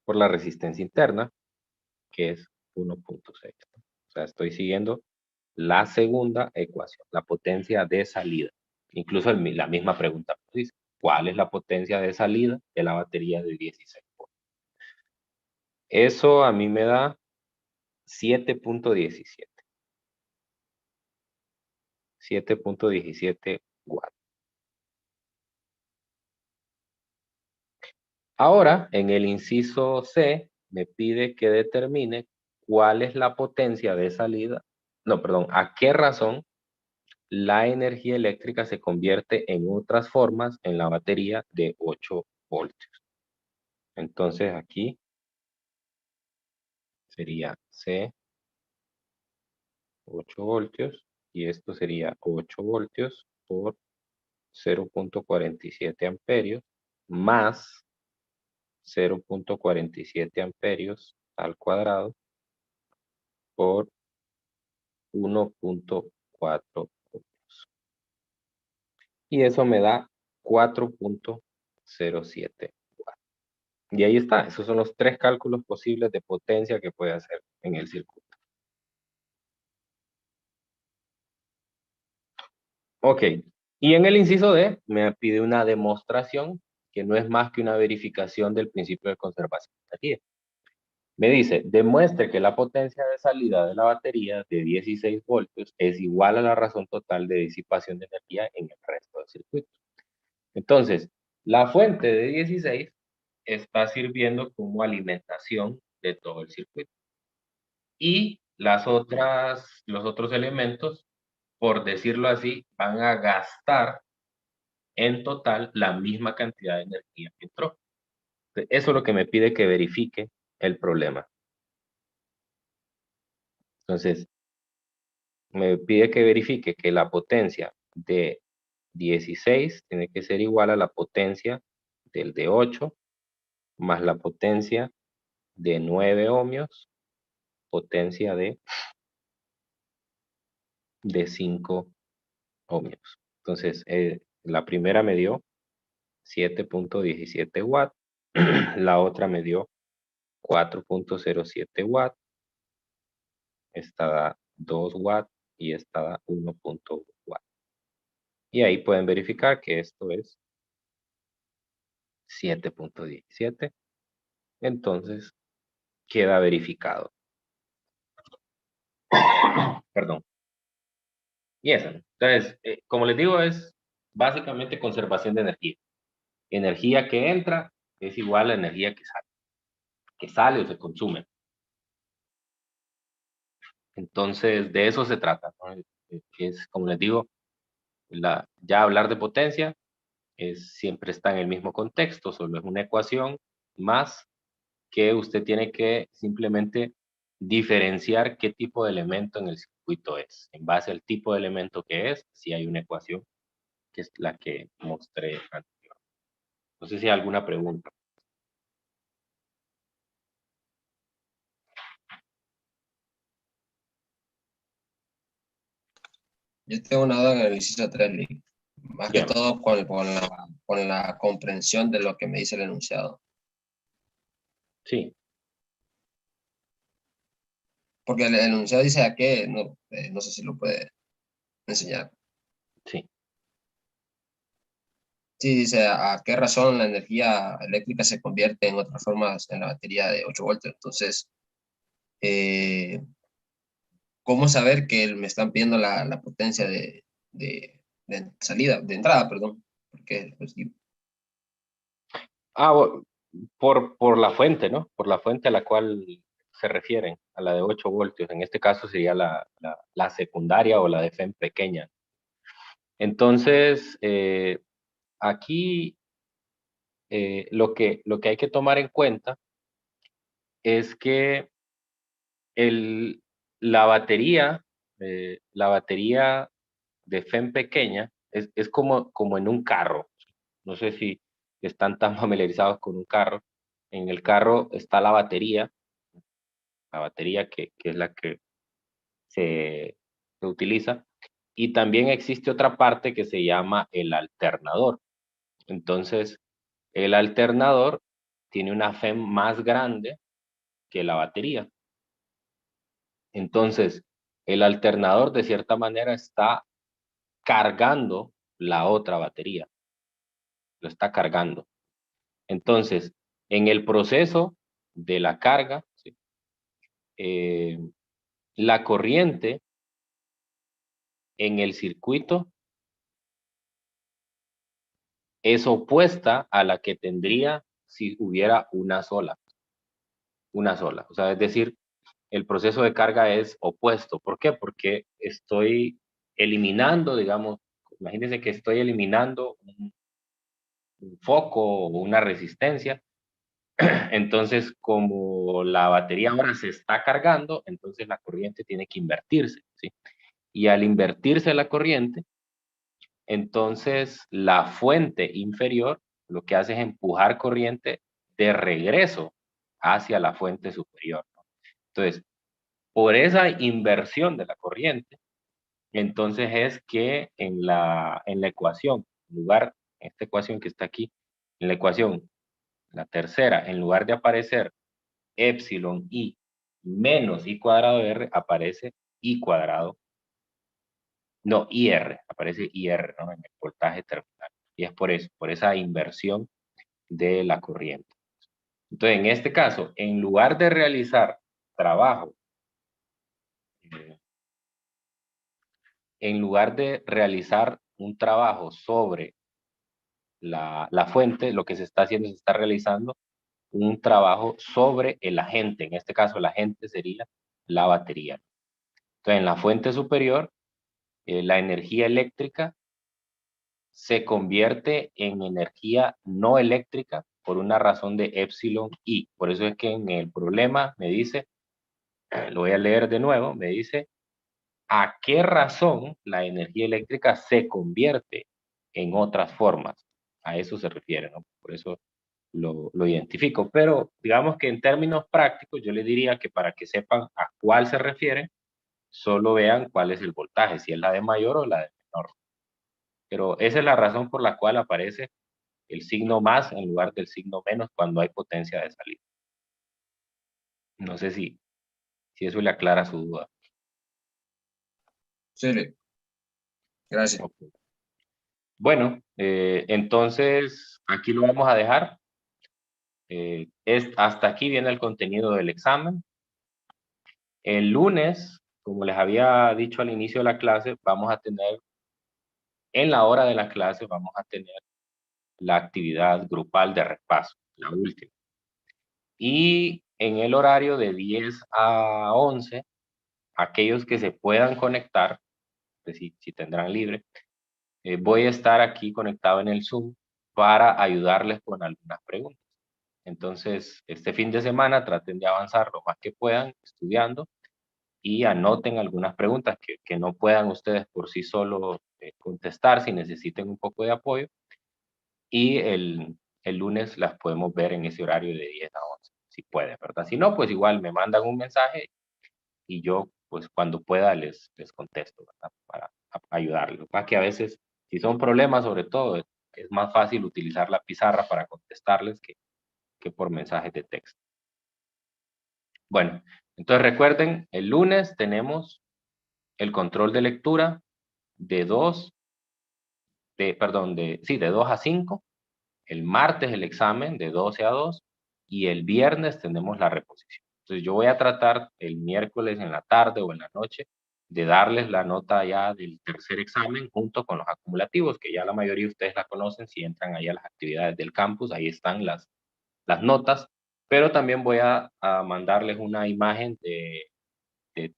por la resistencia interna, que es 1.6. O sea, estoy siguiendo la segunda ecuación, la potencia de salida. Incluso la misma pregunta dice, ¿cuál es la potencia de salida de la batería de 16 voltios? Eso a mí me da 7.17. 7.17 watts. Ahora, en el inciso C, me pide que determine cuál es la potencia de salida. No, perdón, ¿a qué razón la energía eléctrica se convierte en otras formas en la batería de 8 voltios? Entonces aquí sería C, 8 voltios, y esto sería 8 voltios por 0.47 amperios más 0.47 amperios al cuadrado por 1.4 ohmios. Y eso me da 4.07 watts. Y ahí está, esos son los tres cálculos posibles de potencia que puede hacer en el circuito. Ok, Y en el inciso D me pide una demostración que no es más que una verificación del principio de conservación de energía. Me dice, demuestre que la potencia de salida de la batería de 16 voltios es igual a la razón total de disipación de energía en el resto del circuito. Entonces, la fuente de 16 está sirviendo como alimentación de todo el circuito. Y los otros elementos, por decirlo así, van a gastar en total la misma cantidad de energía que entró. Eso es lo que me pide que verifique el problema. Entonces, me pide que verifique que la potencia de 16 tiene que ser igual a la potencia del de 8 más la potencia de 9 ohmios, potencia de 5 ohmios. Entonces, la primera me dio 7.17 watts, la otra me dio 4.07 watts, esta da 2 watts y esta da 1.1 watts. Y ahí pueden verificar que esto es 7.17. Entonces, queda verificado. Perdón. Y eso. Entonces, como les digo, es básicamente conservación de energía. Energía que entra es igual a energía que sale o se consume. Entonces, de eso se trata, ¿no? Es, como les digo, ya hablar de potencia siempre está en el mismo contexto, solo es una ecuación más que usted tiene que simplemente diferenciar qué tipo de elemento en el circuito es. En base al tipo de elemento que es, si hay una ecuación, que es la que mostré anterior. No sé si hay alguna pregunta. Yo tengo una duda en el inciso 3, Lee. Más que Bien. todo con la comprensión de lo que me dice el enunciado. Sí, Porque el enunciado dice a qué, no sé si lo puede enseñar. sí. Sí, dice a qué razón la energía eléctrica se convierte en otras formas en la batería de 8 voltios. Entonces, ¿cómo saber que me están pidiendo la potencia de salida, de entrada, perdón? Porque, pues, Por la fuente, ¿no? Por la fuente a la cual se refieren, a la de 8 voltios. En este caso sería la secundaria o la de FEM pequeña. Entonces, aquí lo que hay que tomar en cuenta es que el, la batería de FEM pequeña es como en un carro. No sé si están tan familiarizados con un carro. En el carro está la batería que es la que se utiliza, y también existe otra parte que se llama el alternador. Entonces, el alternador tiene una FEM más grande que la batería. Entonces, el alternador de cierta manera está cargando la otra batería. Lo está cargando. Entonces, en el proceso de la carga, ¿sí? La corriente en el circuito es opuesta a la que tendría si hubiera una sola. Una sola. O sea, es decir, el proceso de carga es opuesto. ¿Por qué? Porque estoy eliminando, digamos, imagínense que estoy eliminando un foco o una resistencia. Entonces, como la batería ahora se está cargando, entonces la corriente tiene que invertirse, ¿sí? Y al invertirse la corriente, entonces la fuente inferior lo que hace es empujar corriente de regreso hacia la fuente superior, ¿no? Entonces, por esa inversión de la corriente, entonces es que en la ecuación, esta ecuación que está aquí, en la ecuación, la tercera, en lugar de aparecer epsilon i menos i cuadrado r, aparece i cuadrado. No, IR, aparece IR, ¿no? En el voltaje terminal. Y es por eso, por esa inversión de la corriente. Entonces, en este caso, en lugar de realizar trabajo, en lugar de realizar un trabajo sobre la fuente, lo que se está haciendo, se está realizando un trabajo sobre el agente. En este caso, el agente sería la batería. Entonces, en la fuente superior, la energía eléctrica se convierte en energía no eléctrica por una razón de epsilon I. Por eso es que en el problema me dice, lo voy a leer de nuevo, me dice, ¿a qué razón la energía eléctrica se convierte en otras formas? A eso se refiere, ¿no? Por eso lo identifico. Pero digamos que en términos prácticos, yo les diría que para que sepan a cuál se refiere, solo vean cuál es el voltaje, si es la de mayor o la de menor. Pero esa es la razón por la cual aparece el signo más en lugar del signo menos cuando hay potencia de salida. No sé si eso le aclara su duda. Sí, gracias. Okay. Bueno, entonces aquí lo vamos a dejar. Hasta aquí viene el contenido del examen. El lunes, como les había dicho al inicio de la clase, vamos a tener, en la hora de la clase, vamos a tener la actividad grupal de repaso, la última. Y en el horario de 10 a 11, aquellos que se puedan conectar, si tendrán libre, voy a estar aquí conectado en el Zoom para ayudarles con algunas preguntas. Entonces, este fin de semana traten de avanzar lo más que puedan estudiando y anoten algunas preguntas que no puedan ustedes por sí solos contestar si necesiten un poco de apoyo. Y el lunes las podemos ver en ese horario de 10 a 11, si pueden, ¿verdad? Si no, pues igual me mandan un mensaje y yo, pues cuando pueda, les contesto, ¿verdad? Para ayudarles. Para que a veces, si son problemas, sobre todo, es más fácil utilizar la pizarra para contestarles que por mensajes de texto. Bueno, entonces recuerden, el lunes tenemos el control de lectura de 2 a 5. El martes el examen de 12 a 2 y el viernes tenemos la reposición. Entonces yo voy a tratar el miércoles en la tarde o en la noche de darles la nota ya del tercer examen junto con los acumulativos, que ya la mayoría de ustedes la conocen. Si entran ahí a las actividades del campus, ahí están las notas, pero también voy a mandarles una imagen de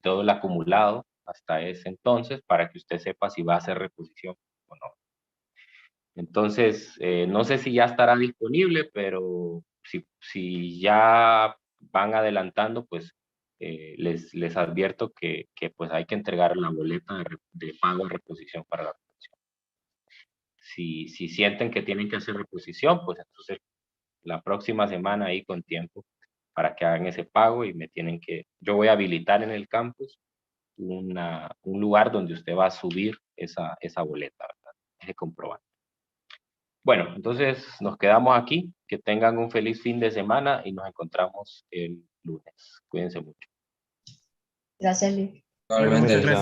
todo el acumulado hasta ese entonces para que usted sepa si va a hacer reposición o no. Entonces, no sé si ya estará disponible, pero si ya van adelantando, pues les advierto que pues hay que entregar la boleta de pago de reposición para la reposición. Si sienten que tienen que hacer reposición, pues entonces la próxima semana ahí con tiempo para que hagan ese pago y yo voy a habilitar en el campus un lugar donde usted va a subir esa boleta, ¿verdad? Ese comprobante. Bueno, entonces nos quedamos aquí. Que tengan un feliz fin de semana y nos encontramos el lunes. Cuídense mucho. Gracias, Luis. Probablemente. Muchas gracias.